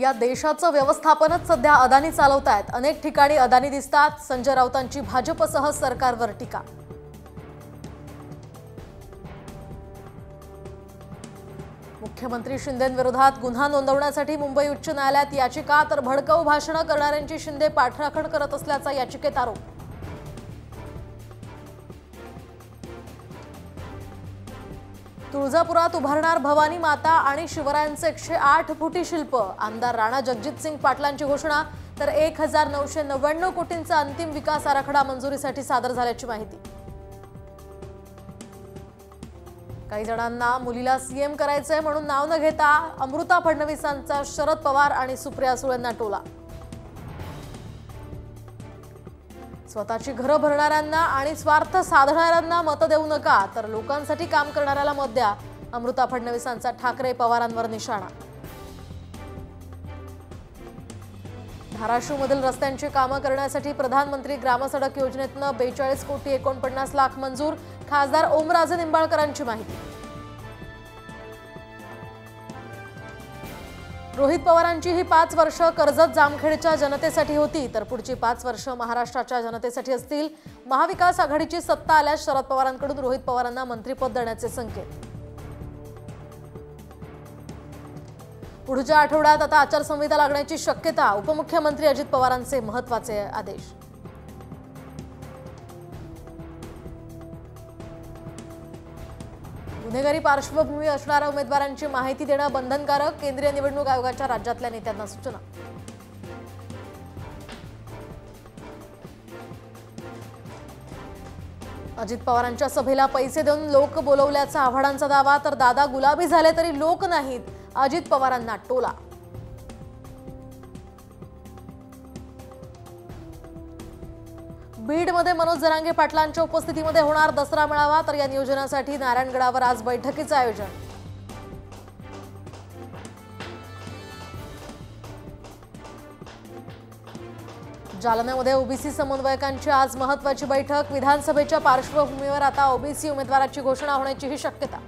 या देशाचं व्यवस्थापनच सध्या अदानी चालवतायत। अनेक ठिकाणी अदानी दिसतात। संजय राऊतांची भाजपसह सरकारवर टीका। मुख्यमंत्री शिंदेंविरोधात गुन्हा नोंदवण्यासाठी मुंबई उच्च न्यायालयात याचिका, तर भडकाऊ भाषणे करणाऱ्यांची शिंदे पाठराखण करत असल्याचा याचिकेत आरोप। तुळजापुरात उभारणार भवानी माता आणि शिवरायांचे 108 फुटी शिल्प। आमदार राणा जगजितसिंग पाटलांची घोषणा, तर 1999 कोटींचा अंतिम विकास आराखडा मंजुरीसाठी सादर झाल्याची माहिती। काही जणांना मुलीला सीएम करायचंय म्हणून नाव न घेता अमृता फडणवीसांचा शरद पवार आणि सुप्रिया सुळेंना टोला। स्वतःची घरं भरणाऱ्यांना आणि स्वार्थ साधणाऱ्यांना मत देऊ नका, तर लोकांसाठी काम करणाऱ्याला मत द्या, अमृता फडणवीसांचा ठाकरे पवारांवर निशाणा। धाराशिवमधील रस्त्यांची कामं करण्यासाठी प्रधानमंत्री ग्रामसडक योजनेतनं 42 कोटी 49 लाख मंजूर। खासदार ओमराजे निंबाळकरांची माहिती। रोहित पवारांची ही 5 वर्ष कर्जत जामखेडच्या जनतेसाठी होती, तर पुढची 5 वर्ष महाराष्ट्राच्या जनतेसाठी असतील। महाविकास आघाडीची सत्ता आल्यास शरद पवारांकडून रोहित पवारांना मंत्रिपद देण्याचे संकेत। पुढच्या आठवड्यात आता आचारसंहिता लागण्याची शक्यता। उपमुख्यमंत्री अजित पवारांचे महत्त्वाचे आदेश। गुन्हेगारी पार्श्वभूमी असणाऱ्या उमेदवारांची माहिती देणं बंधनकारक। केंद्रीय निवडणूक आयोगाच्या राज्यातल्या नेत्यांना सूचना। अजित पवारांच्या सभेला पैसे देऊन लोक बोलवल्याचा आव्हाडांचा दावा, तर दादा गुलाबी झाले तरी लोक नाहीत, अजित पवारांना टोला। बीडमध्ये मनोज जरांगे पाटलांच्या उपस्थितीमध्ये होणार दसरा मेळावा, तर या नियोजनासाठी नारायणगडावर आज बैठकीचं आयोजन। जालन्यामध्ये ओबीसी समन्वयकांची आज महत्त्वाची बैठक। विधानसभेच्या पार्श्वभूमीवर आता ओबीसी उमेदवाराची घोषणा होण्याचीही शक्यता।